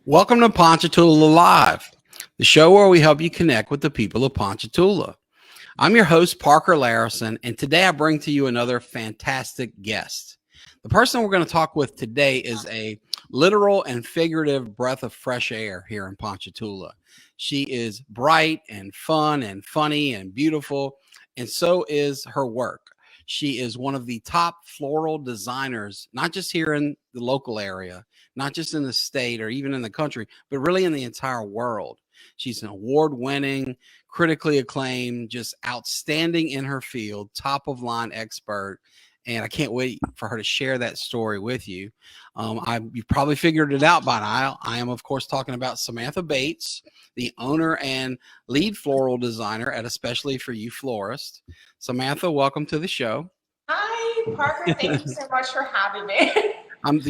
Welcome to Ponchatoula Live, the show where we help you connect with the people of Ponchatoula. I'm your host, Parker Layrisson, and today I bring to you another fantastic guest. The person we're going to talk with today is a literal and figurative breath of fresh air here in Ponchatoula. She is bright and fun and funny and beautiful, and so is her work. She is one of the top floral designers, not just here in the local area, not just in the state or even in the country, but really in the entire world. She's an award winning, critically acclaimed, just outstanding in her field, top of line expert. And I can't wait for her to share that story with you. You've probably figured it out by now. I am, of course, talking about Samantha Bates, the owner and lead floral designer at Especially For You Florist. Samantha, welcome to the show. Hi, Parker. Thank you so much for having me.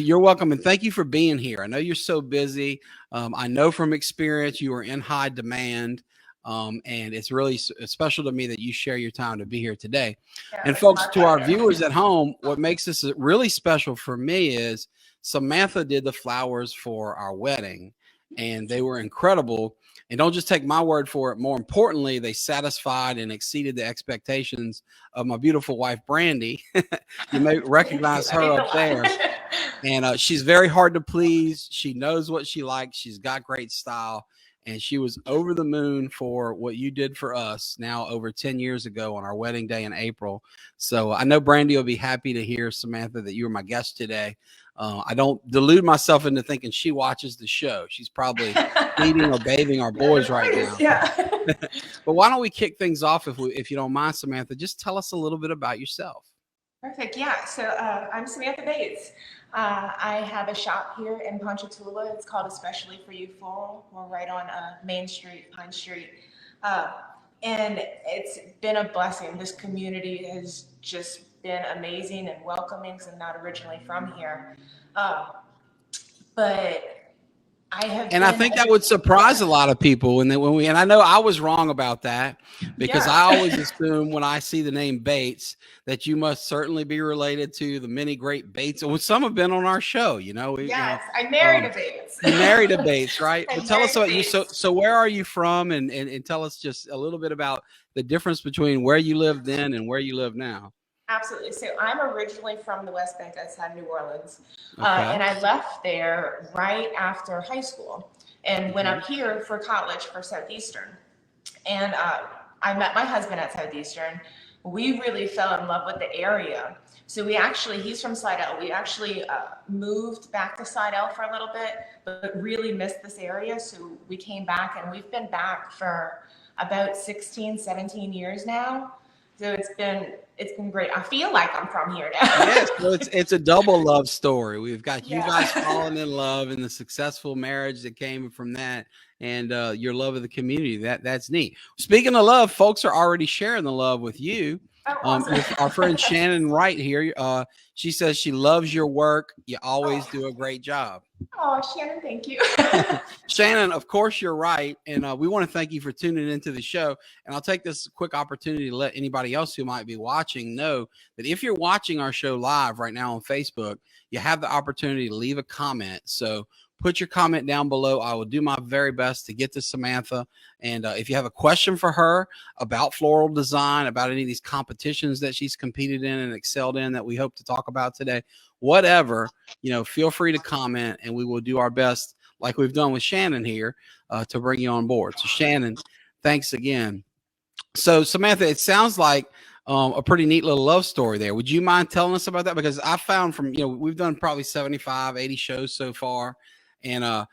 You're welcome, and thank you for being here. I know you're so busy. I know from experience you are in high demand, and it's really special to me that you share your time to be here today. Yeah, And it's folks, my to our pleasure. viewers at home, what makes this really special for me is Samantha did the flowers for our wedding, and they were incredible. And don't just take my word for it. More importantly, they satisfied and exceeded the expectations of my beautiful wife, Brandy. You may Thank you. recognize That her means a up there. lot. And she's very hard to please. She knows what she likes. She's got great style. And she was over the moon for what you did for us now over 10 years ago on our wedding day in April. So I know Brandy will be happy to hear, Samantha, that you were my guest today. I don't delude myself into thinking she watches the show. She's probably feeding or bathing our No, boys right please, now. yeah. But why don't we kick things off if you don't mind, Samantha? Just tell us a little bit about yourself. Perfect. Yeah. So I'm Samantha Bates. I have a shop here in Ponchatoula. It's called Especially For You Floral. We're right on Main Street, Pine Street. Uh, and it's been a blessing. This community has just been amazing and welcoming. 'Cause I'm not originally from here. Uh, but I have And I been, think that would surprise a lot of people and I know I was wrong about that because I yeah. always assume when I see the name Bates that you must certainly be related to the many great Bates. Well, some have been on our show, Yes, I married a Bates. you married a Bates, right? I But tell us married a about you. So Bates. so where are you from and tell us just a little bit about the difference between where you lived then and where you live now. Absolutely. So I'm originally from the West Bank outside New Orleans, Okay. and I left there right after high school and went Hmm. up here for college for Southeastern. And I met my husband at Southeastern. We really fell in love with the area. So he's from Slidell. We actually moved back to Slidell for a little bit, but really missed this area. So we came back and we've been back for about 16, 17 years now. So it's been great. I feel like I'm from here now. Yes, so it's a double love story. We've got you guys Yeah. falling in love and the successful marriage that came from that, and your love of the community. That's neat. Speaking of love, folks are already sharing the love with you. Oh, awesome. Our friend Shannon Wright here, she says she loves your work. You always Oh, do a great job. oh, Shannon, thank you. Shannon, of course, you're right. And we want to thank you for tuning into the show. And I'll take this quick opportunity to let anybody else who might be watching know that if you're watching our show live right now on Facebook, you have the opportunity to leave a comment. So put your comment down below. I will do my very best to get to Samantha. And if you have a question for her about floral design, about any of these competitions that she's competed in and excelled in that we hope to talk about today, whatever, feel free to comment and we will do our best like we've done with Shannon here, to bring you on board. So, Shannon, thanks again. So, Samantha, it sounds like a pretty neat little love story there. Would you mind telling us about that? Because I found we've done probably 75, 80 shows so far. And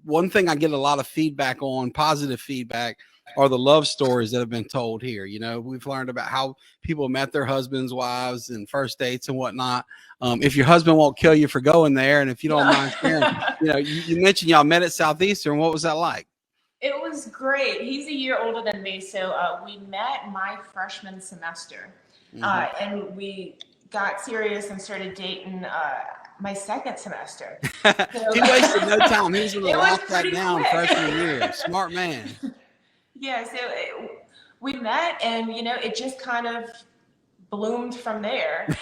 one thing I get a lot of feedback on, positive feedback, are the love stories that have been told here. We've learned about how people met their husbands, wives, and first dates and whatnot. If your husband won't kill you for going there, and if you don't mind sharing, Yeah. you mentioned y'all met at Southeastern. What was that like? It was great. He's a year older than me, so we met my freshman semester, Hmm. and we got serious and started dating my second semester. So He wasted no time. He was going to it was lock that pretty down freshman quick. year. Smart man. Yeah, we met, and it just kind of bloomed from there.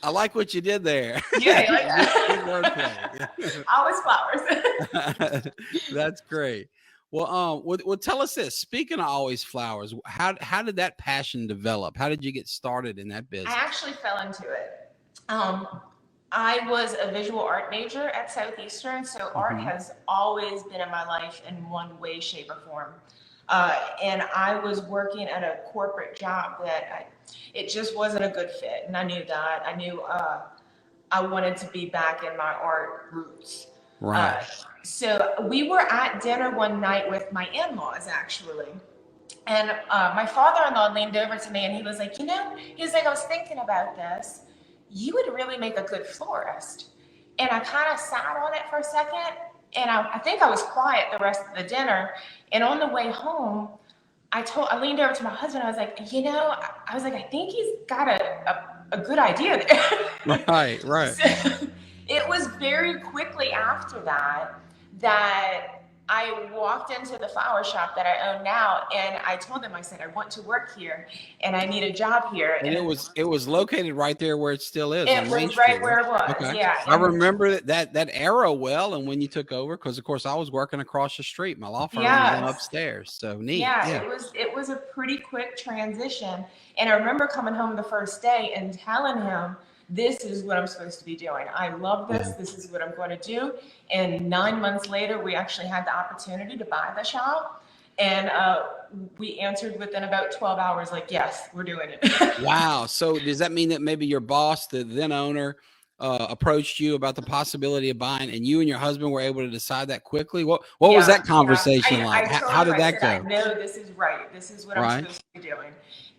I like what you did there. Yeah, you like Good that? wordplay. Always flowers. That's great. Well, tell us this. Speaking of always flowers, how did that passion develop? How did you get started in that I business? actually fell into it. Um, I was a visual art major at Southeastern, so art Hmm. has always been in my life in one way, shape, or form. And I was working at a corporate job it just wasn't a good fit, and I knew that. I knew I wanted to be back in my art roots. Right. Uh, so we were at dinner one night with my in-laws, actually. And my father-in-law leaned over to me and he was like, he was like, I was thinking about this. You would really make a good florist. And I kind of sat on it for a second, and I think I was quiet the rest of the dinner. And on the way home, I leaned over to my husband. I was like, I was like, I think he's got a good idea there. Right. Right. So it was very quickly after that I walked into the flower shop that I own now, and I told them, I said, I want to work here and I need a job here. And And it was located right there where it still is it on Main was right Street. where it was. Okay. Yeah. I And remember that era well, and when you took over, because of course I was working across the street. My law firm was on yes. upstairs. So neat. Yeah, Yeah. it was a pretty quick transition. And I remember coming home the first day and telling him, this is what I'm supposed to be doing. I love this. Yeah. This is what I'm going to do. And 9 months later, we actually had the opportunity to buy the shop. And we answered within about 12 hours, like, yes, we're doing it. Wow. So does that mean that maybe your boss, the then owner, approached you about the possibility of buying, and you and your husband were able to decide that quickly? What was Yeah, that yeah. conversation I like? told How him, did I that said, I go? know this is right. This is what I'm Right. supposed to be doing.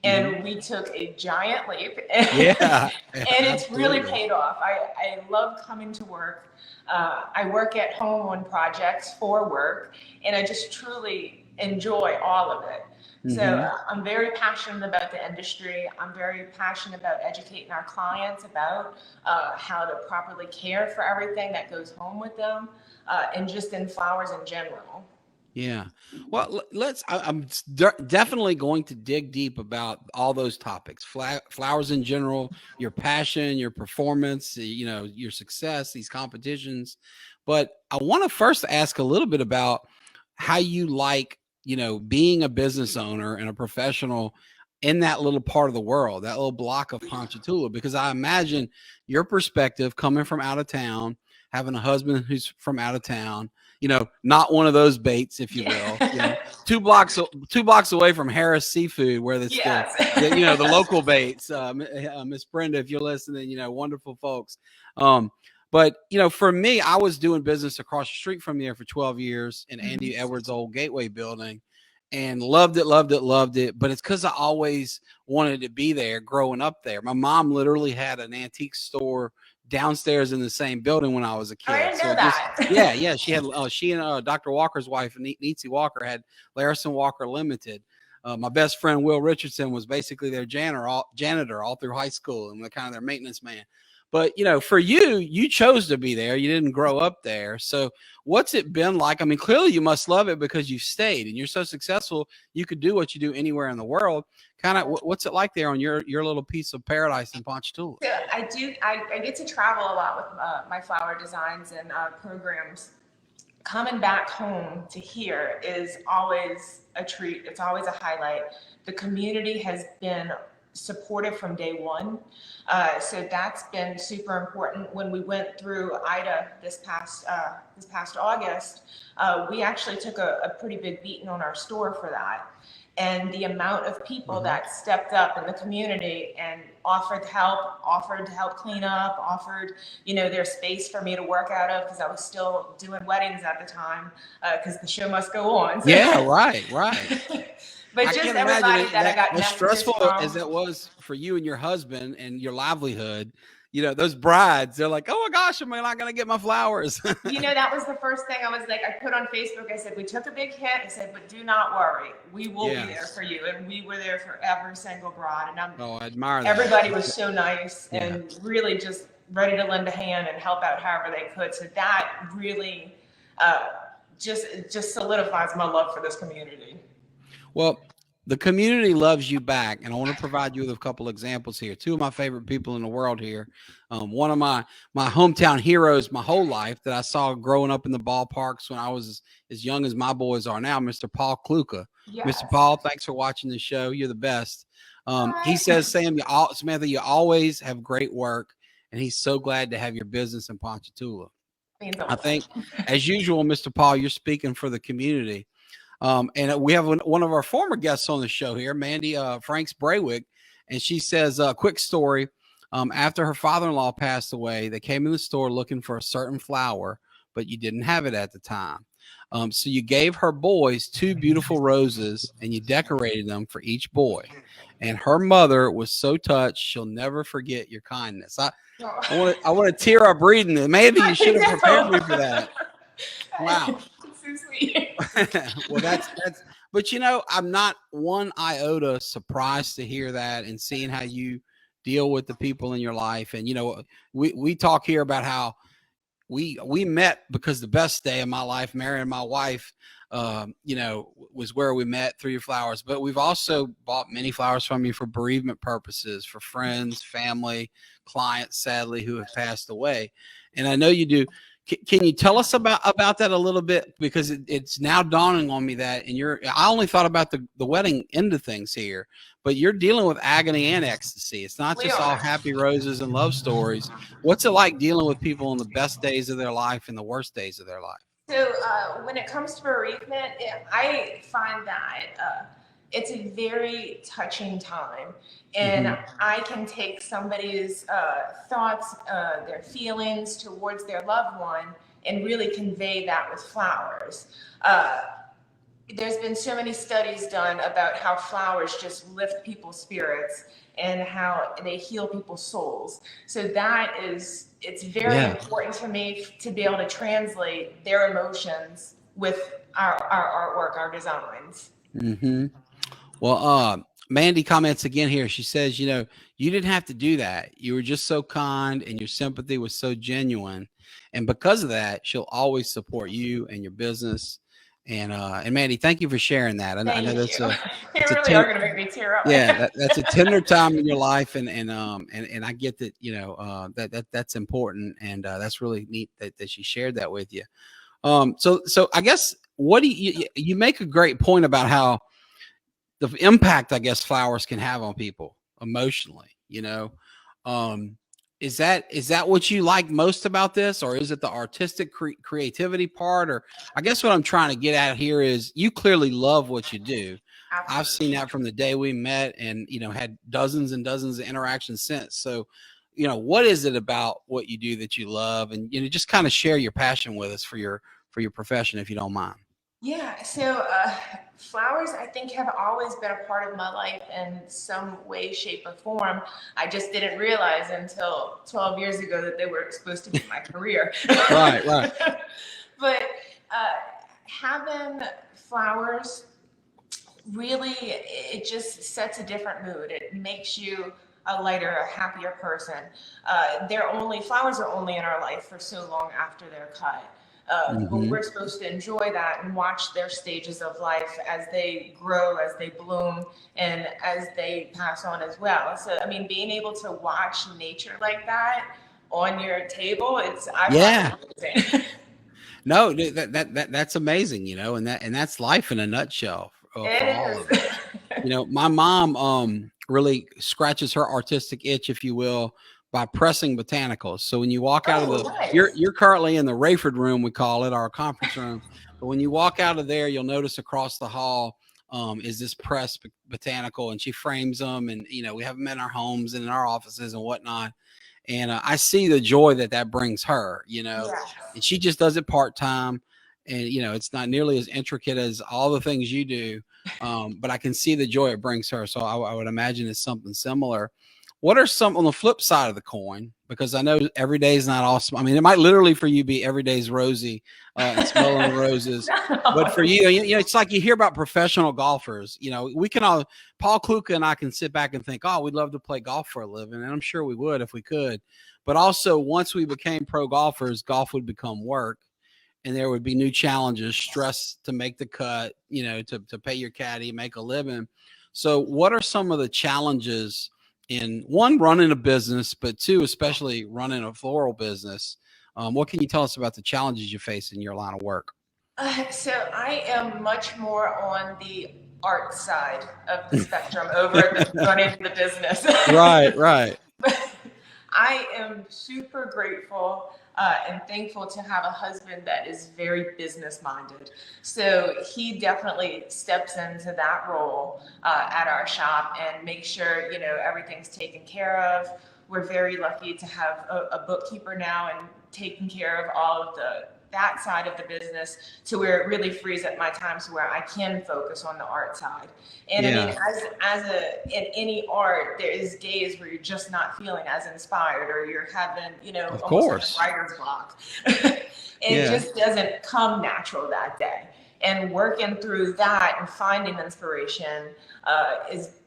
Hmm. And we took a giant leap, and Yeah. it's really Absolutely. paid off. I love coming to work. I work at home on projects for work, and I just truly enjoy all of it. So Hmm. I'm very passionate about the industry. I'm very passionate about educating our clients about how to properly care for everything that goes home with them, and just in flowers in general. Yeah. Well, definitely going to dig deep about all those topics, flowers in general, your passion, your performance, your success, these competitions. But I want to first ask a little bit about how you like, being a business owner and a professional in that little part of the world, that little block of Ponchatoula, because I imagine your perspective coming from out of town, having a husband who's from out of town, not one of those Bates, if you will, Yeah. 2 blocks away from Harris Seafood, where it's Yes. the local Bates, Miss Brenda, if you're listening, wonderful folks. But for me, I was doing business across the street from there for 12 years in Andy Mhm. Edwards' old Gateway building, and loved it, loved it, loved it. But it's because I always wanted to be there growing up there. My mom literally had an antique store downstairs in the same building when I was a Oh, I kid. didn't So know it just, that. yeah, yeah. She and Dr. Walker's wife, Nietzsche Walker, had Layrisson Walker Limited. My best friend Will Richardson was basically their janitor all through high school, and the kind of their maintenance man. But for you, you chose to be there. You didn't grow up there. So what's it been like? I mean, clearly you must love it because you stayed and you're so successful. You could do what you do anywhere in the world. Kind of, what's it like there on your little piece of paradise in Ponchatoula? So I do. I get to travel a lot with my flower designs and programs. Coming back home to here is always a treat. It's always a highlight. The community has been supportive from day one. So that's been super important. When we went through Ida this past August, we actually took a pretty big beating on our store for that. And the amount of people Hmm. that stepped up in the community and offered to help clean up, offered, their space for me to work out of, because I was still doing weddings at the time, because the show must go on. So, Yeah, right, right. but I just can't imagine everybody it, that I that got as messages stressful as from. that was for you and your husband and your livelihood. Those brides, they're like, "Oh my gosh, am I not going to get my flowers?" That was the first thing I was like, I put on Facebook. I said, we took a big hit. I said, but do not worry. We will be there Yes. for you. And we were there for every single bride. And Oh, I admire that. everybody was so nice Yeah. and really just ready to lend a hand and help out however they could. So that really uh, just solidifies my love for this community. Well, The community loves you back, and I want to provide you with a couple examples here. Two of my favorite people in the world here. One of my hometown heroes my whole life that I saw growing up in the ballparks when I was as young as my boys are now, Mr. Paul Kluka. Yes. Mr. Paul, thanks for watching the show. You're the best. He Hi. says, Samantha, you always have great work, and he's so glad to have your business in Ponchatoula. I think, as usual, Mr. Paul, you're speaking for the community. And we have one of our former guests on the show here, Mandy Franks Braywick, and she says, quick story. After her father-in-law passed away, they came in the store looking for a certain flower, but you didn't have it at the time. So you gave her boys 2 beautiful roses, and you decorated them for each boy. And her mother was so touched, she'll never forget your kindness. I want to tear up reading it. Maybe you should have prepared me for that. Wow. So sweet. Well, that's but I'm not one iota surprised to hear that and seeing how you deal with the people in your life. And we talk here about how we met because the best day of my life, marrying my wife, was where we met through your flowers. But we've also bought many flowers from you for bereavement purposes, for friends, family, clients, sadly, who have passed away. And I know you do. Can you tell us about that a little bit? Because it's now dawning on me that I only thought about the wedding end of things here, but you're dealing with agony and ecstasy. It's not just all happy roses and love stories. What's it like dealing with people in the best days of their life and the worst days of their life? So when it comes to bereavement, I find that it's a very touching time, and I can take somebody's thoughts, their feelings towards their loved one, and really convey that with flowers. There's been so many studies done about how flowers just lift people's spirits and how they heal people's souls. So it's very important for me to be able to translate their emotions with our artwork, our designs. Mm-hmm. Well, Mandy comments again here. She says, you didn't have to do that. You were just so kind and your sympathy was so genuine. And because of that, she'll always support you and your business. And Mandy, thank you for sharing that. I know that's you really are going to make me tear up. Yeah, that's a tender time in your life, and I get that, that's important, and that's really neat that she shared that with you. So I guess what do you make a great point about how the impact, I guess, flowers can have on people emotionally, is that what you like most about this, or is it the artistic creativity part? Or I guess what I'm trying to get at here is you clearly love what you do. Absolutely. I've seen that from the day we met and, had dozens and dozens of interactions since. So, what is it about what you do that you love? And, just kind of share your passion with us for your profession, if you don't mind. Yeah, so flowers, I think, have always been a part of my life in some way, shape, or form. I just didn't realize until 12 years ago that they were supposed to be my career. Right. But having flowers, really, it just sets a different mood. It makes you a lighter, a happier person. Flowers are only in our life for so long after they're cut. But we're supposed to enjoy that and watch their stages of life as they grow, as they bloom, and as they pass on as well. So, being able to watch nature like that on your table, amazing. No, that's amazing, and that's life in a nutshell for all of us. My mom really scratches her artistic itch, if you will, by pressing botanicals. So when you walk out of you're currently in the Rayford room, we call it, our conference room. But when you walk out of there, you'll notice across the hall is this pressed botanical, and she frames them, and we have them in our homes and in our offices and whatnot. And I see the joy that brings her, and she just does it part-time. And, it's not nearly as intricate as all the things you do. But I can see the joy it brings her. So I would imagine it's something similar. What are some on the flip side of the coin? Because I know every day is not awesome. It might literally for you be every day's rosy and smelling the roses. No. But for you, it's like you hear about professional golfers. We can all, Paul Kluka and I can sit back and think, oh, we'd love to play golf for a living. And I'm sure we would if we could. But also, once we became pro golfers, golf would become work. And there would be new challenges, stress to make the cut, to pay your caddy, make a living. So what are some of the challenges in, one, running a business, but two, especially running a floral business? What can you tell us about the challenges you face in your line of work? So I am much more on the art side of the spectrum over the running the business. Right, right. But I am super grateful and thankful to have a husband that is very business minded. So he definitely steps into that role at our shop and makes sure, you know, everything's taken care of. We're very lucky to have a bookkeeper now and taking care of all of that side of the business to where it really frees up my time to where I can focus on the art side. And I mean, Yeah, in any art, there is days where you're just not feeling as inspired, or you're having, you know, of almost like a course. writer's block. It Yeah. just doesn't come natural that day. And working through that and finding inspiration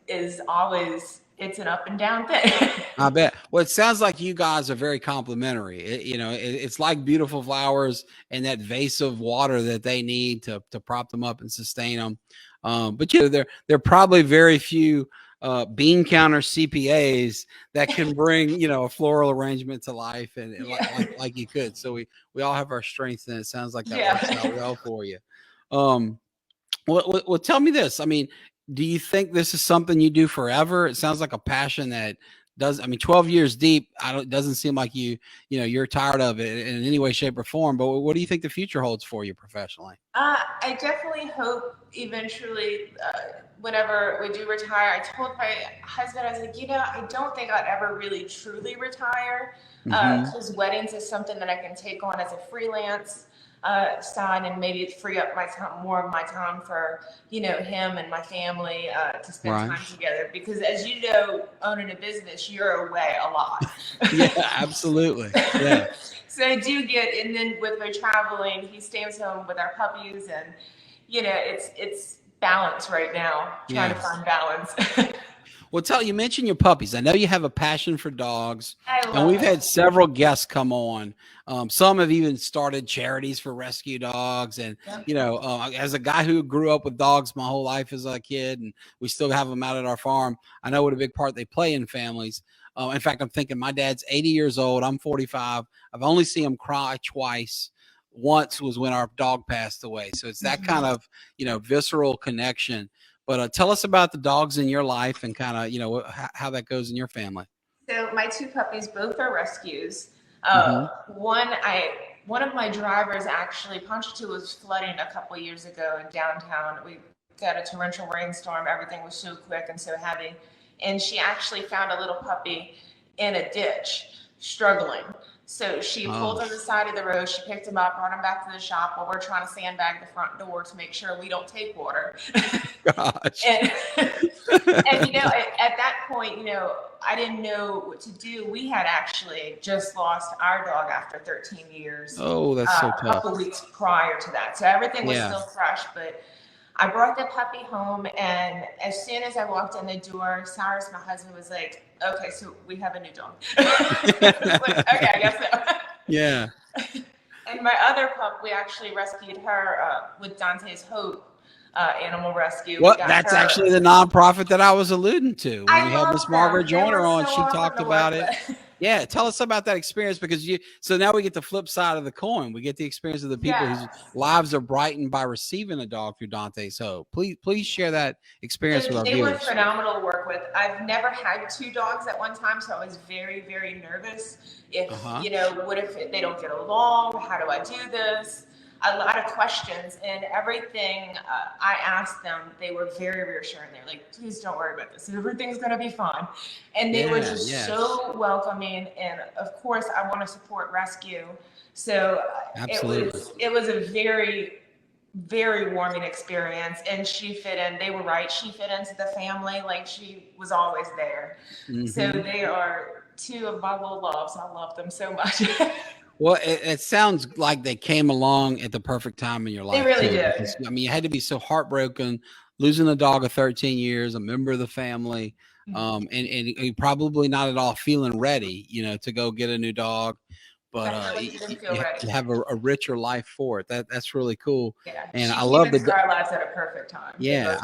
is always, it's an up and down thing. I bet. Well, it sounds like you guys are very complimentary. It's like beautiful flowers and that vase of water that they need to prop them up and sustain them. But there are probably very few bean counter CPAs that can bring a floral arrangement to life and Yeah. like you could. So we all have our strengths, and it sounds like that works out Yeah. well for you. Um, well, tell me this. I mean, do you think this is something you do forever? It sounds like a passion that does. I mean, 12 years deep. Doesn't seem like you're tired of it in any way, shape, or form. But what do you think the future holds for you professionally? I definitely hope eventually, whenever we do retire, I told my husband, I was like, you know, I don't think I'd ever really truly retire Hmm. because weddings is something that I can take on as a freelance side and maybe free up my time, more of my time for, you know, him and my family to spend Right. time together. Because as you know, owning a business, you're away a lot. Yeah. Absolutely. Yeah. So I do get, and then with my traveling, he stays home with our puppies, and you know, it's balance right now, trying to Yeah. find balance. Well, you mentioned your puppies. I know you have a passion for dogs, I and love we've them. had several guests come on. Some have even started charities for rescue dogs. And, Yeah. as a guy who grew up with dogs my whole life as a kid, and we still have them out at our farm, I know what a big part they play in families. In fact, I'm thinking my dad's 80 years old. I'm 45. I've only seen him cry twice. Once was when our dog passed away. So it's that kind Mhm. of, visceral connection. But tell us about the dogs in your life and kind of, how that goes in your family. So my two puppies both are rescues. Hmm. One of my drivers actually, Ponchatoula was flooding a couple of years ago in downtown. We got a torrential rainstorm. Everything was so quick and so heavy, and she actually found a little puppy in a ditch, struggling. So she pulled Oh, him to the side of the road. She picked him up, brought him back to the shop while we're trying to sandbag the front door to make sure we don't take water. gosh. And and you know, at that point, you know, I didn't know what to do. We had actually just lost our dog after 13 years, Oh, that's so a tough. couple weeks prior to that. So everything was Yeah. still fresh, but I brought the puppy home, and as soon as I walked in the door, Cyrus, my husband, was like, "Okay, so we have a new dog." I was like, "Okay, I guess Yeah. so." And my other pup, we actually rescued her with Dante's Hope Animal Rescue. We What? got That's her. actually the nonprofit that I was alluding to when we I had Miss love them. Margaret They Joyner were on. so She awesome talked to about work it. with. Yeah, tell us about that experience because so now we get the flip side of the coin. We get the experience of the people whose Yes. lives are brightened by receiving a dog through Dante's Hope. Please share that experience with So our they were viewers. phenomenal to work with. I've never had two dogs at one time, so I was very, very nervous. Uh If, huh. you know, what if they don't get along? How do I do this? A lot of questions, and everything I asked them, they were very reassuring. They're like, please don't worry about this. Everything's going to be fine. And they were Yeah. just Yes. so welcoming. And of course, I want to support rescue. So Absolutely. it was a very warming experience, and she fit in. They were right, she fit into the family, like she was always there. So Hmm. they are two of my little loves. I love them so much. Well, it sounds like they came along at the perfect time in your They life really too, because did. I mean, you had to be so heartbroken losing a dog of 13 years, a member of the family, and probably not at all feeling ready, to go get a new dog. but Definitely didn't feel ready. you have a richer life for it. That's really cool. Yeah, And I she love came into our lives at a perfect time. yeah,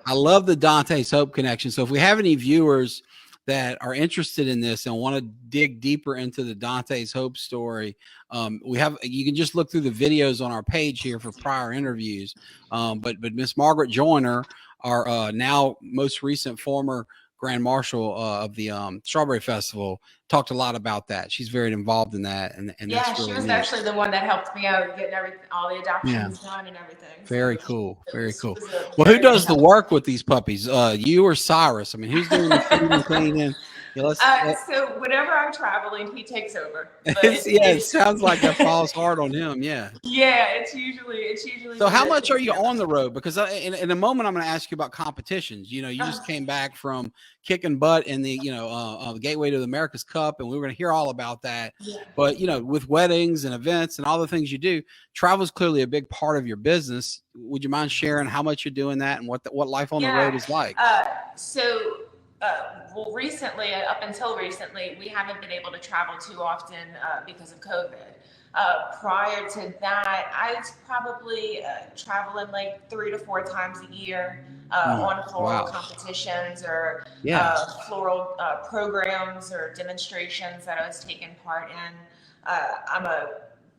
I love the Dante's Hope connection. So if we have any viewers that are interested in this and want to dig deeper into the Dante's Hope story, you can just look through the videos on our page here for prior interviews. But Miss Margaret Joyner, our now most recent former Grand Marshal of the Strawberry Festival, talked a lot about that. She's very involved in that, and yeah, that's really she was neat. actually the one that helped me out getting all the adoptions done and everything. Very cool. Very cool. Well, Very who does the work with these puppies? You or Cyrus? I mean, who's doing the feeding, cleaning? Yeah, so whenever I'm traveling, he takes over. But it sounds like that falls hard on him. Yeah. Yeah, it's usually. So how much are you on the road? Because in a moment, I'm going to ask you about competitions. You know, you just came back from kicking butt in the, the Gateway to the America's Cup, and we were going to hear all about that. Yeah. But, with weddings and events and all the things you do, travel is clearly a big part of your business. Would you mind sharing how much you're doing that and what life on the road is like? Well, recently, up until recently, we haven't been able to travel too often because of COVID. Prior to that, I was probably traveling like 3 to 4 times a year on floral competitions or floral programs or demonstrations that I was taking part in. I'm a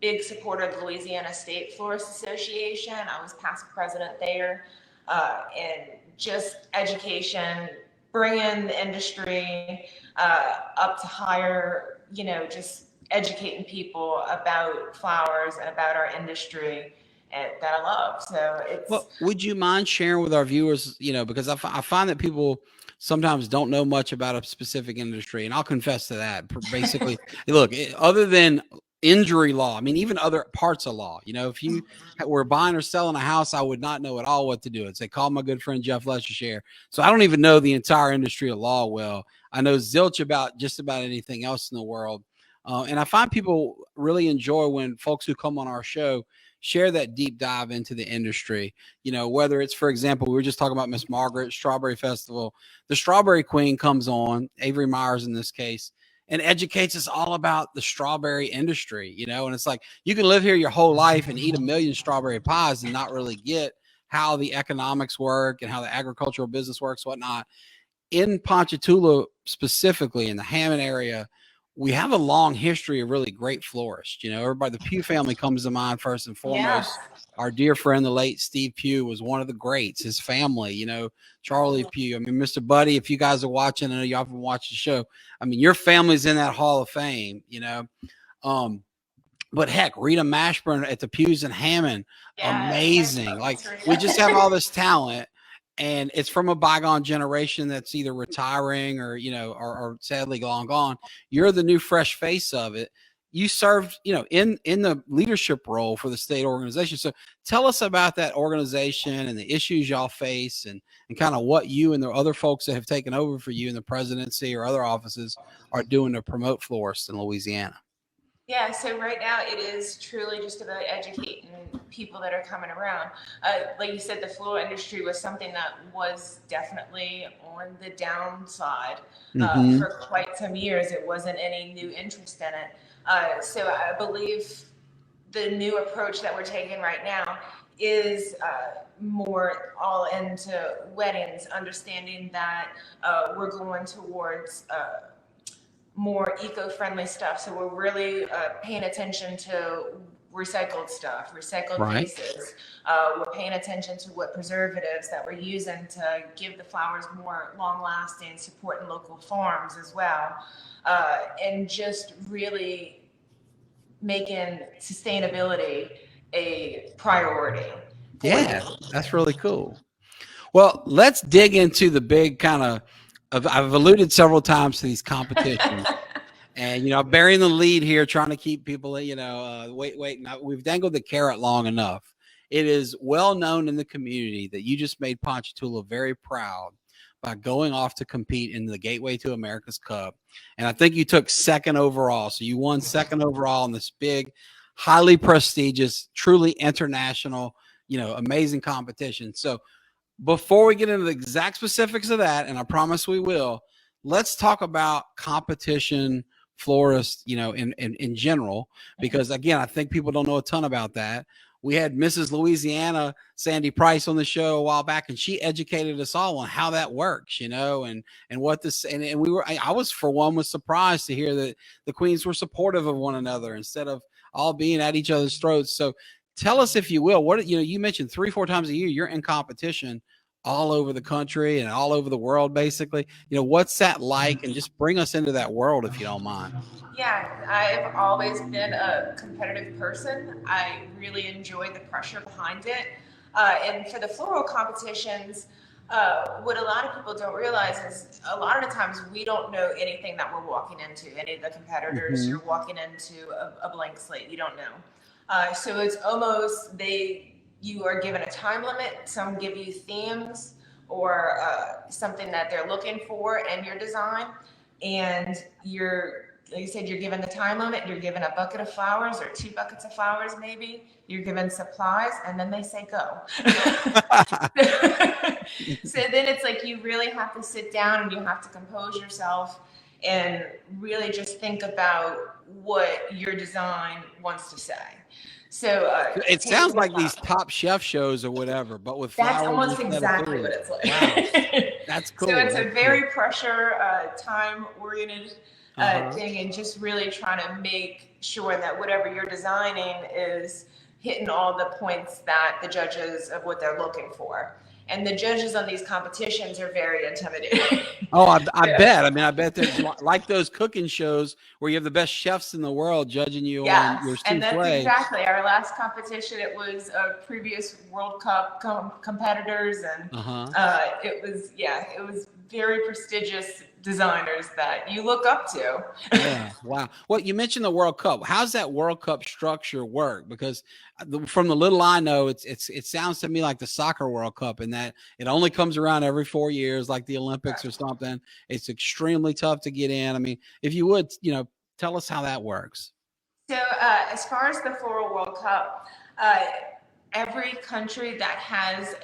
big supporter of the Louisiana State Florist Association. I was past president there, and just education, bringing the industry up to higher, just educating people about flowers and about our industry that I love. So well, would you mind sharing with our viewers, because I find that people sometimes don't know much about a specific industry, and I'll confess to that. Basically, look, other than injury law, I mean, even other parts of law, if you were buying or selling a house, I would not know at all what to do. I'd say, call my good friend Jeff Leshershare. So I don't even know the entire industry of law well. I know zilch about just about anything else in the world. And I find people really enjoy when folks who come on our show share that deep dive into the industry, whether it's, for example, we were just talking about Miss Margaret, Strawberry Festival, the Strawberry Queen comes on, Avery Myers in this case, and educates us all about the strawberry industry, and it's like, you can live here your whole life and eat a million strawberry pies and not really get how the economics work and how the agricultural business works, whatnot. In Ponchatoula, specifically in the Hammond area, we have a long history of really great florists. Everybody, the Pugh family comes to mind first and foremost. Our dear friend, the late Steve Pugh, was one of the greats. His family, Charlie Pugh. I mean, Mr. Buddy, if you guys are watching, I know you often watch the show. I mean, your family's in that Hall of Fame, But heck, Rita Mashburn at the Pews in Hammond, amazing. Like, we just have all this talent. And it's from a bygone generation that's either retiring or, or sadly long gone. You're the new fresh face of it. You served, in the leadership role for the state organization. So tell us about that organization and the issues y'all face and kind of what you and the other folks that have taken over for you in the presidency or other offices are doing to promote florists in Louisiana. Yeah, so right now it is truly just about educating people that are coming around. Like you said, the floral industry was something that was definitely on the downside for quite some years. It wasn't any new interest in it. So I believe the new approach that we're taking right now is more all into weddings, understanding that we're going towards more eco-friendly stuff. So we're really paying attention to recycled stuff, recycled pieces. We're paying attention to what preservatives that we're using to give the flowers more long-lasting, supporting local farms as well, and just really making sustainability a priority. Yeah, that's really cool. Well, let's dig into the big kind of I've alluded several times to these competitions. And, I'm burying the lead here, trying to keep people, wait. Now, we've dangled the carrot long enough. It is well known in the community that you just made Ponchatoula very proud by going off to compete in the Gateway to America's Cup. And I think you took second overall. So you won second overall in this big, highly prestigious, truly international, amazing competition. So before we get into the exact specifics of that, and I promise we will, let's talk about competition florists, in general, because again, I think people don't know a ton about that. We had Mrs. Louisiana, Sandy Price, on the show a while back, and she educated us all on how that works, and what this, and we were, I was, for one, was surprised to hear that the queens were supportive of one another instead of all being at each other's throats. So tell us, if you will, what, you mentioned 3-4 times a year you're in competition all over the country and all over the world, basically. What's that like? And just bring us into that world, if you don't mind. Yeah, I've always been a competitive person. I really enjoy the pressure behind it. And for the floral competitions, what a lot of people don't realize is a lot of the times we don't know anything that we're walking into. Any of the competitors, you're walking into a blank slate. You don't know. So it's almost you are given a time limit. Some give you themes or something that they're looking for in your design, and like you said, you're given the time limit, you're given a bucket of flowers or 2 buckets of flowers, maybe. You're given supplies, and then they say go. So then it's like you really have to sit down and you have to compose yourself and really just think about what your design wants to say. So it sounds like these Top Chef shows or whatever, but with flowers. That's almost exactly what it's like. Wow. That's cool. So it's a very pressure, time-oriented thing, and just really trying to make sure that whatever you're designing is hitting all the points that the judges of what they're looking for. And the judges on these competitions are very intimidating. Oh, I bet. I mean, I bet there's like those cooking shows where you have the best chefs in the world judging you on your souffle. And that's exactly our last competition. It was previous World Cup competitors, and it was very prestigious designers that you look up to. Yeah, wow. Well, you mentioned the World Cup. How's that World Cup structure work? Because from the little I know, it sounds to me like the soccer World Cup, in that it only comes around every 4 years, like the Olympics or something. It's extremely tough to get in. I mean, if you would, tell us how that works. So as far as the Floral World Cup, every country that has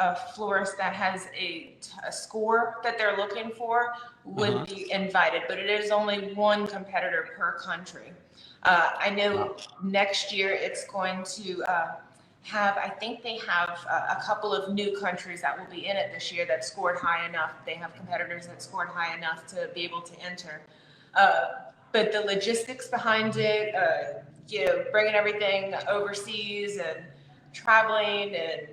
a florist that has a score that they're looking for would be invited, but it is only one competitor per country. I know next year it's going to I think they have a couple of new countries that will be in it this year that scored high enough. They have competitors that scored high enough to be able to enter. But the logistics behind it, bringing everything overseas and traveling and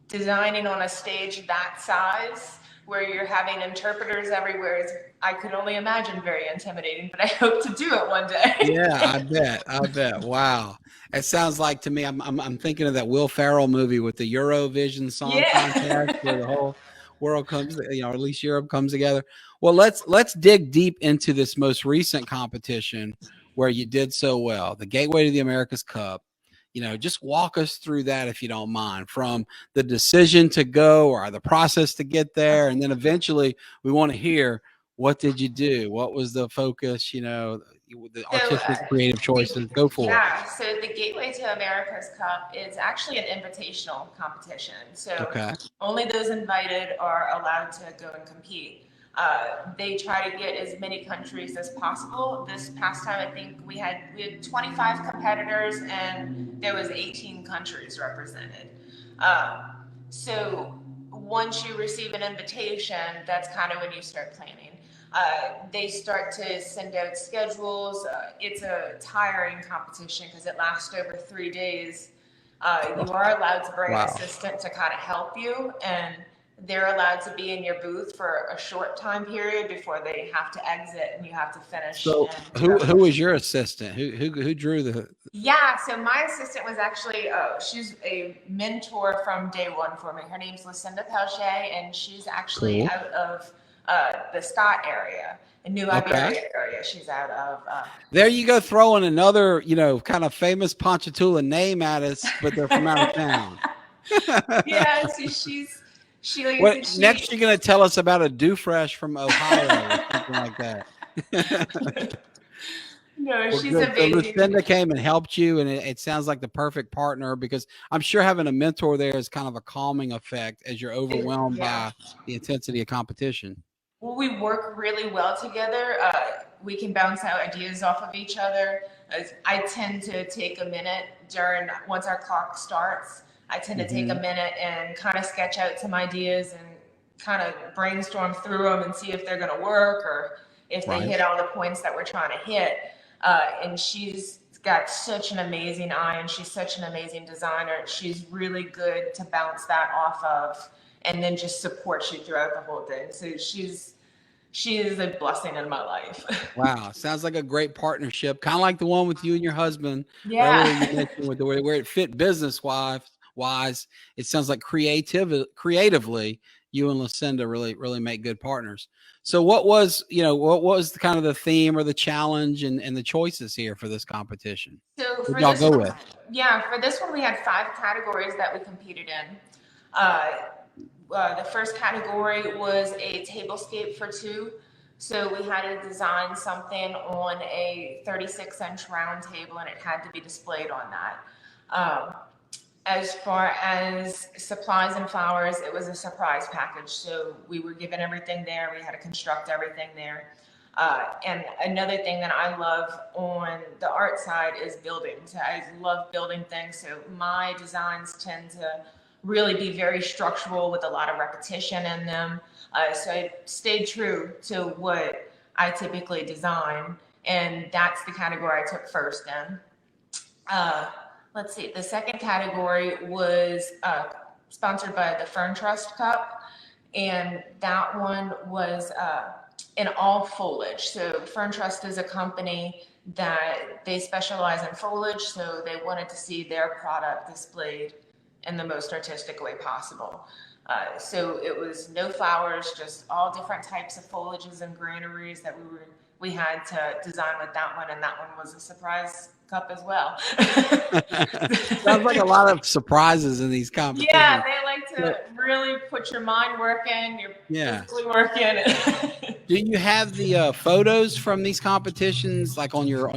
designing on a stage that size where you're having interpreters everywhere is, I could only imagine, very intimidating, but I hope to do it one day. Yeah, I bet. Wow. It sounds like, to me, I'm thinking of that Will Ferrell movie with the Eurovision song contest where the whole world comes, or at least Europe comes together. Well, let's dig deep into this most recent competition where you did so well, the Gateway to the America's Cup. Just walk us through that, if you don't mind, from the decision to go or the process to get there. And then eventually we want to hear, what did you do? What was the focus, the artistic creative choices? Go for it. Yeah, so the Gateway to America's Cup is actually an invitational competition. So only those invited are allowed to go and compete. They try to get as many countries as possible. This past time, I think we had 25 competitors and there was 18 countries represented. So once you receive an invitation, that's kind of when you start planning. They start to send out schedules. It's a tiring competition because it lasts over 3 days. You are allowed to bring an assistant to kind of help you, and they're allowed to be in your booth for a short time period before they have to exit and you have to finish. So who was your assistant? Who drew the? Yeah, so my assistant was actually, she's a mentor from day one for me. Her name's Lucinda Pelche, and she's actually out of the Scott area, the New Iberia area. She's out of. There you go, throwing another, kind of famous Ponchatoula name at us, but they're from out of town. Yeah, so next you're going to tell us about a Dufresh from Ohio or something like that. No, she's amazing. So Lucinda came and helped you, and it sounds like the perfect partner, because I'm sure having a mentor there is kind of a calming effect as you're overwhelmed by the intensity of competition. Well, we work really well together. we can bounce out ideas off of each other. I tend to take a minute once our clock starts. I tend to take a minute and kind of sketch out some ideas and kind of brainstorm through them and see if they're going to work or if they hit all the points that we're trying to hit. And she's got such an amazing eye, and she's such an amazing designer. She's really good to bounce that off of and then just support you throughout the whole thing. So she is a blessing in my life. Wow. Sounds like a great partnership. Kind of like the one with you and your husband. Yeah. Earlier you mentioned with where it fit business wise. It sounds like creatively, you and Lucinda really make good partners. So what was the kind of the theme or the challenge and the choices here for this competition? So What y'all go with? Yeah, for this one we had 5 categories that we competed in. The first category was a tablescape for 2. So we had to design something on a 36-inch round table, and it had to be displayed on that. As far as supplies and flowers, it was a surprise package. So we were given everything there. We had to construct everything there. And another thing that I love on the art side is building. So I love building things. So my designs tend to really be very structural with a lot of repetition in them. So I stayed true to what I typically design, and that's the category I took first in. Let's see, the second category was sponsored by the Fern Trust Cup, and that one was in all foliage. So Fern Trust is a company that they specialize in foliage, so they wanted to see their product displayed in the most artistic way possible. So it was no flowers, just all different types of foliages and granaries that we had to design with that one, and that one was a surprise cup as well. Sounds like a lot of surprises in these competitions. Yeah, they like to really put your mind working, your physically working. Do you have the photos from these competitions, like on your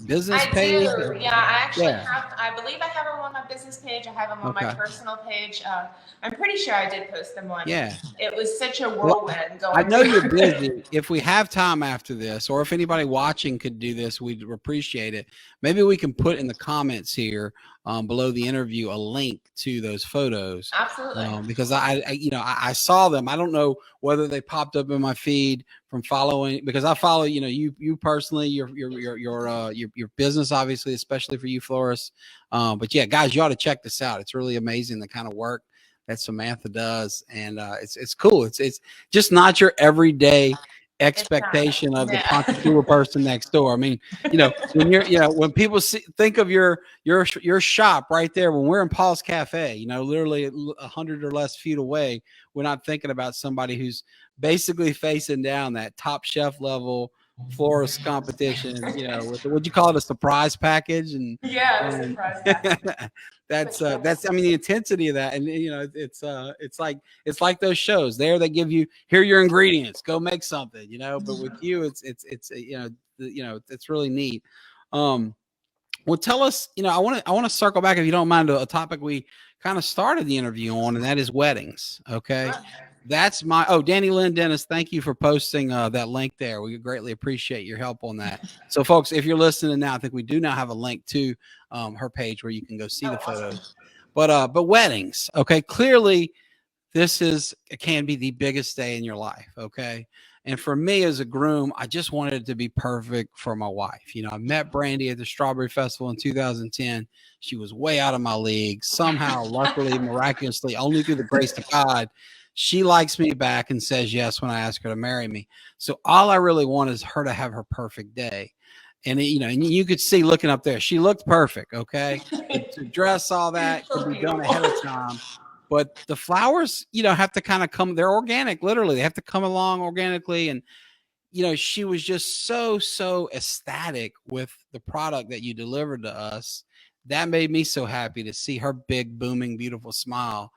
business page? I do. Yeah, I actually have. I believe I have them on my business page. I have them on my personal page. I'm pretty sure I did post them on. Yeah. It was such a whirlwind going. I know you're busy. If we have time after this, or if anybody watching could do this, we'd appreciate it. Maybe we can put in the comments here below the interview a link to those photos. Absolutely. Because I saw them. I don't know whether they popped up in my feed from following, because I follow you personally, your business, obviously, especially for you florists. But yeah, guys, you ought to check this out. It's really amazing the kind of work that Samantha does, and it's cool. It's just not your everyday expectation of the Ponchatoula person next door. I mean, when people think of your shop right there, when we're in Paul's Cafe, literally 100 or less feet away, we're not thinking about somebody who's basically facing down that top chef level florist competition, with what'd you call it, a surprise package? And the surprise package. that's the intensity of that, and it's like those shows there that give you, here are your ingredients, go make something, but with you it's really neat. Well, tell us, I want to circle back, if you don't mind, to a topic we kind of started the interview on, and that is weddings. Okay. That's Danny Lynn Dennis, thank you for posting that link there. We greatly appreciate your help on that. So folks, if you're listening now, I think we do now have a link to her page where you can go see the photos. But weddings, okay, clearly this can be the biggest day in your life, okay? And for me as a groom, I just wanted it to be perfect for my wife. I met Brandy at the Strawberry Festival in 2010. She was way out of my league. Somehow, luckily, miraculously, only through the grace of God, she likes me back and says yes when I ask her to marry me. So all I really want is her to have her perfect day. And and you could see looking up there, she looked perfect. Okay. To dress, all that could be done ahead of time. But the flowers, have to kind of come, they're organic, literally. They have to come along organically. And, she was just so ecstatic with the product that you delivered to us. That made me so happy to see her big, booming, beautiful smile.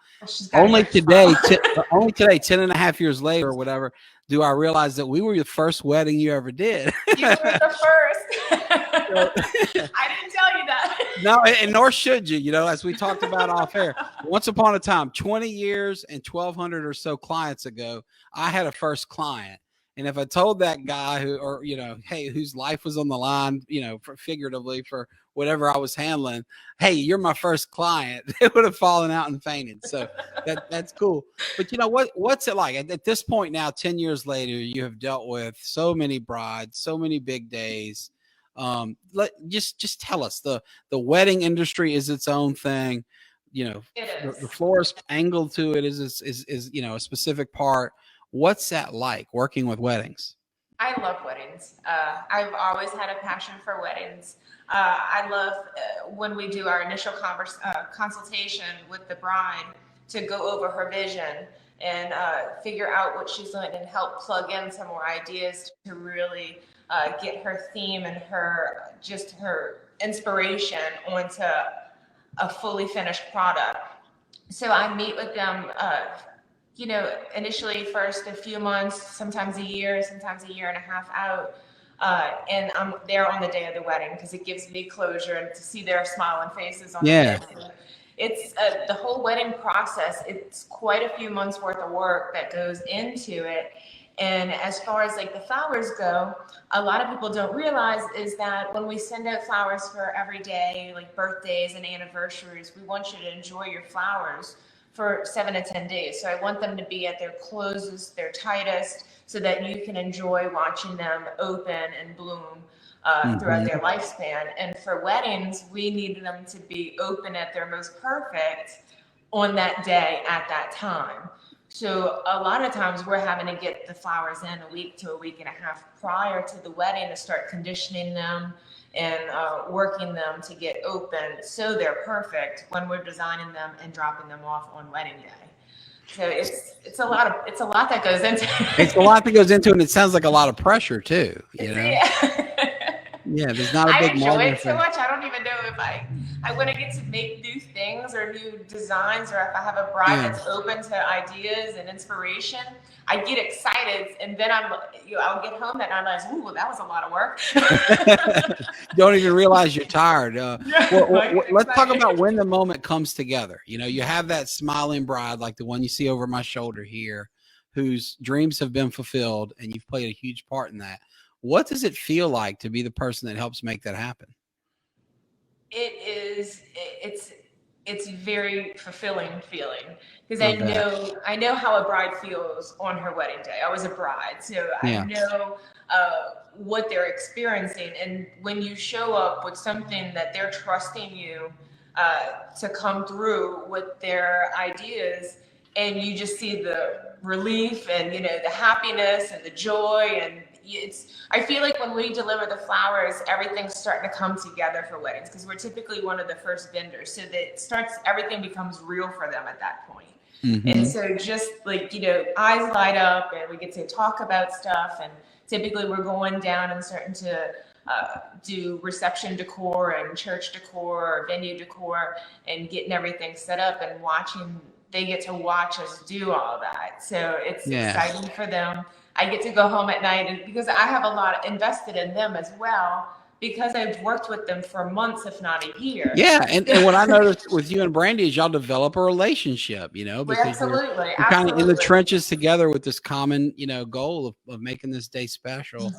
Only today, 10.5 years later or whatever, do I realize that we were the first wedding you ever did. You were the first. I didn't tell you that. No, and nor should you, as we talked about off air. Once upon a time, 20 years and 1,200 or so clients ago, I had a first client. And if I told that guy hey, whose life was on the line, figuratively for whatever I was handling, hey, you're my first client, they would have fallen out and fainted. So that's cool. But what's it like at this point now, 10 years later? You have dealt with so many brides, so many big days. Just tell us, the wedding industry is its own thing. The florist angle to it is a specific part. What's that like working with weddings? I love weddings. I've always had a passion for weddings. I love when we do our initial consultation with the bride to go over her vision and figure out what she's doing and help plug in some more ideas to really get her theme and her inspiration onto a fully finished product. So I meet with them, initially first a few months, sometimes a year and a half out. And I'm there on the day of the wedding because it gives me closure and to see their smiling faces on the face. It's the whole wedding process. It's quite a few months worth of work that goes into it. And as far as like the flowers go, a lot of people don't realize is that when we send out flowers for every day, like birthdays and anniversaries, we want you to enjoy your flowers for 7 to 10 days. So I want them to be at their closest, their tightest, so that you can enjoy watching them open and bloom throughout their lifespan. And for weddings, we need them to be open at their most perfect on that day at that time. So a lot of times we're having to get the flowers in a week to a week and a half prior to the wedding to start conditioning them and working them to get open so they're perfect when we're designing them and dropping them off on wedding day. So it's a lot that goes into it. It's a lot that goes into it, and it sounds like a lot of pressure too. Yeah, there's not a big. I enjoy it so much. I don't even know if I want to get to make new things or new designs, or if I have a bride that's open to ideas and inspiration. I get excited, and then I'll get home that night and I realize, ooh, that was a lot of work. You don't even realize you're tired. Let's talk about when the moment comes together. You have that smiling bride like the one you see over my shoulder here, whose dreams have been fulfilled, and you've played a huge part in that. What does it feel like to be the person that helps make that happen? It's very fulfilling feeling because I know how a bride feels on her wedding day. I was a bride, so I know what they're experiencing. And when you show up with something that they're trusting you to come through with their ideas, and you just see the relief and the happiness and the joy, and I feel like when we deliver the flowers, everything's starting to come together for weddings because we're typically one of the first vendors. So that everything becomes real for them at that point. And so just like, eyes light up and we get to talk about stuff. And typically we're going down and starting to do reception decor and church decor or venue decor and getting everything set up and they get to watch us do all that. So it's exciting for them. I get to go home at night because I have a lot invested in them as well because I've worked with them for months, if not a year. Yeah. And what I noticed with you and Brandy is y'all develop a relationship, because absolutely. you're kind of in the trenches together with this common, goal of making this day special.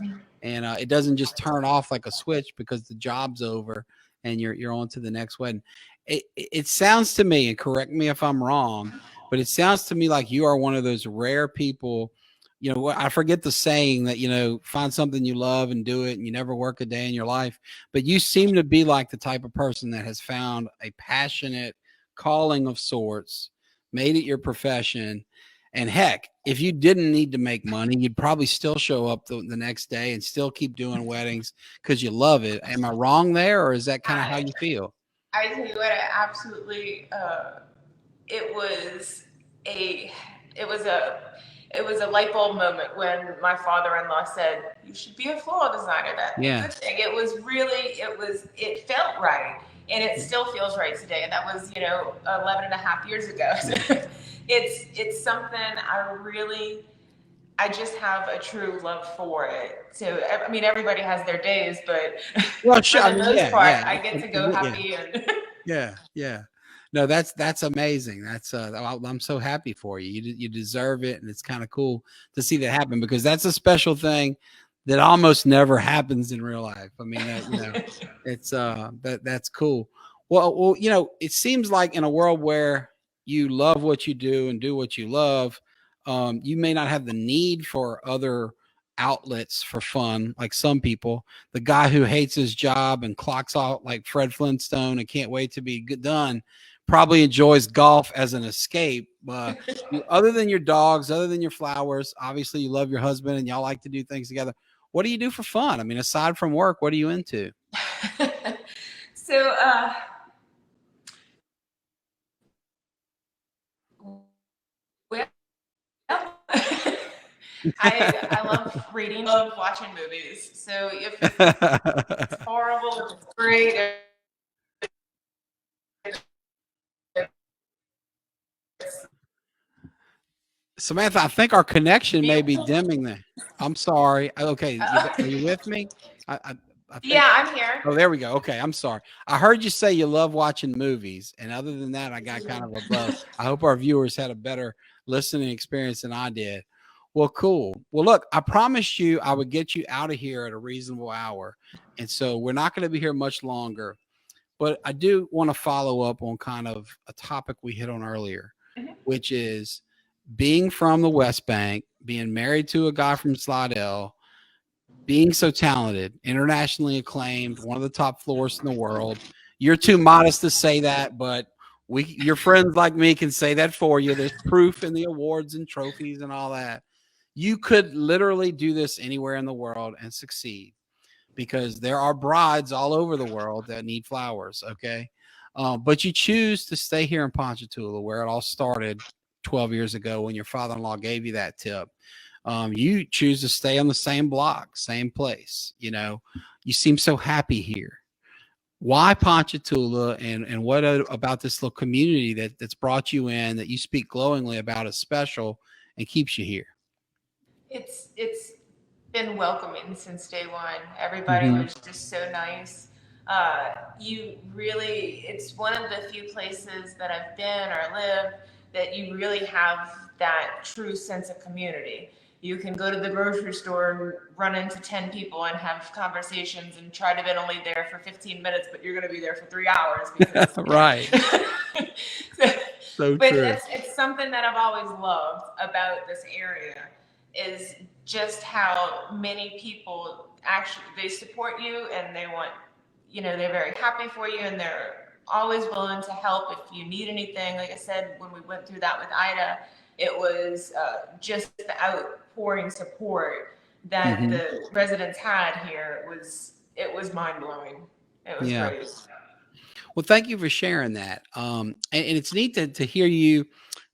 And it doesn't just turn off like a switch because the job's over and you're on to the next wedding. It sounds to me, and correct me if I'm wrong, but it sounds to me like you are one of those rare people. I forget the saying that, find something you love and do it and you never work a day in your life. But you seem to be like the type of person that has found a passionate calling of sorts, made it your profession. And heck, if you didn't need to make money, you'd probably still show up the next day and still keep doing weddings because you love it. Am I wrong there, or is that kind of how you feel? I tell you what, I absolutely, it was a light bulb moment when my father-in-law said, you should be a floral designer. Good thing. It felt right. And it still feels right today. And that was, 11 and a half years ago. So it's something I just have a true love for it. So, I mean, everybody has their days, but for the most part, I get to go happy. Yeah. No, that's amazing. That's I'm so happy for you. You deserve it, and it's kind of cool to see that happen because that's a special thing that almost never happens in real life. I mean, it's that's cool. Well, it seems like in a world where you love what you do and do what you love, you may not have the need for other outlets for fun like some people. The guy who hates his job and clocks out like Fred Flintstone and can't wait to be done probably enjoys golf as an escape. Other than your dogs, other than your flowers, obviously you love your husband and y'all like to do things together. What do you do for fun? I mean, aside from work, what are you into? So, well, I love reading, love watching movies. So if it's horrible, if it's great, Samantha, I think our connection may be dimming there. I'm sorry. Okay, are you with me? I think. Yeah, I'm here. Oh, there we go. Okay, I'm sorry. I heard you say you love watching movies, and other than that, I got kind of a buzz. I hope our viewers had a better listening experience than I did. Well, cool. Well, look, I promised you I would get you out of here at a reasonable hour, and so we're not going to be here much longer. But I do want to follow up on kind of a topic we hit on earlier, which is being from the West Bank, being married to a guy from Slidell, being so talented, internationally acclaimed, one of the top florists in the world. You're too modest to say that, but your friends like me can say that for you. There's proof in the awards and trophies and all that. You could literally do this anywhere in the world and succeed because there are brides all over the world that need flowers. Okay. But you choose to stay here in Ponchatoula where it all started 12 years ago when your father-in-law gave you that tip. You choose to stay on the same block, same place. You seem so happy here. Why Ponchatoula, and what about this little community that's brought you in that you speak glowingly about is special and keeps you here? It's been welcoming since day one. Everybody Mm-hmm. was just so nice. You really, it's one of the few places that I've been or lived that you really have that true sense of community. You can go to the grocery store and run into 10 people and have conversations and try to be only there for 15 minutes, but you're going to be there for 3 hours because. Right. So But true. it's something that I've always loved about this area is just how many people actually they support you and they want they're very happy for you and they're always willing to help if you need anything. Like I said, when we went through that with Ida, it was just the outpouring support that Mm-hmm. the residents had here. It was mind blowing. It was Yeah. great. Well, thank you for sharing that. And it's neat to hear you.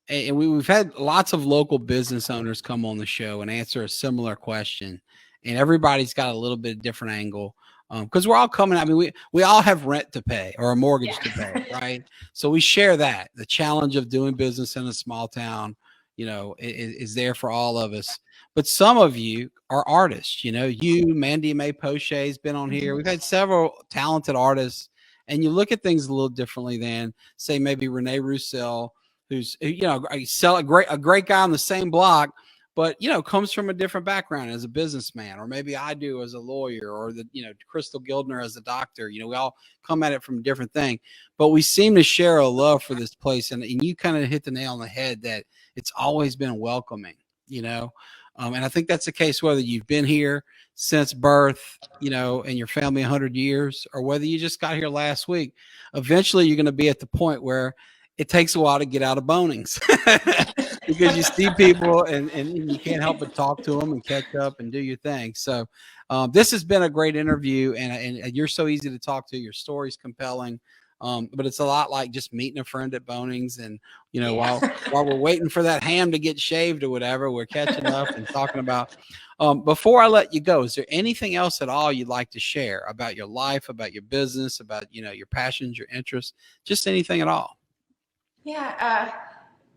And we've had lots of local business owners come on the show and answer a similar question. And everybody's got a little bit different angle because we're all coming. I mean, we all have rent to pay or a mortgage to pay, right? So we share that. The challenge of doing business in a small town, is there for all of us. But some of you are artists. Mandy May Poche has been on here. We've had several talented artists, and you look at things a little differently than, say, maybe Renee Roussel, who's a great guy on the same block, but comes from a different background as a businessman, or maybe I do as a lawyer, or Crystal Gildner as a doctor. We all come at it from a different thing, but we seem to share a love for this place, and you kind of hit the nail on the head that it's always been welcoming. And I think that's the case whether you've been here since birth, and your family 100 years, or whether you just got here last week. Eventually, you're going to be at the point where it takes a while to get out of bonings because you see people and you can't help but talk to them and catch up and do your thing. So this has been a great interview, and you're so easy to talk to. Your story's compelling. But it's a lot like just meeting a friend at Bonings, and while we're waiting for that ham to get shaved or whatever, we're catching up and talking about. Before I let you go, is there anything else at all you'd like to share about your life, about your business, about your passions, your interests, just anything at all? Yeah,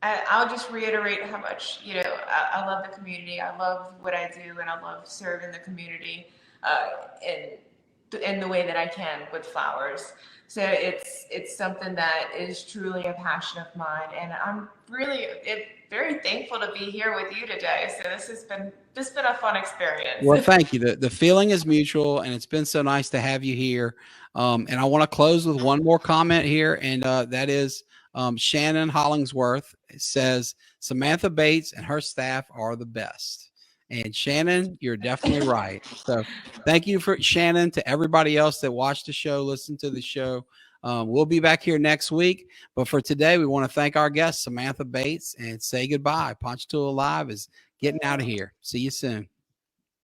I'll just reiterate how much, I love the community. I love what I do and I love serving the community. And in the way that I can with flowers. So it's something that is truly a passion of mine, and I'm really very thankful to be here with you today. So this has been a fun experience. Well, thank you. The feeling is mutual, and it's been so nice to have you here. And I want to close with one more comment here, and that is Shannon Hollingsworth says Samantha Bates and her staff are the best. And Shannon, you're definitely right. So thank you for Shannon, to everybody else that watched the show, listened to the show. We'll be back here next week. But for today, we want to thank our guest, Samantha Bates, and say goodbye. Ponchatoula Live is getting out of here. See you soon.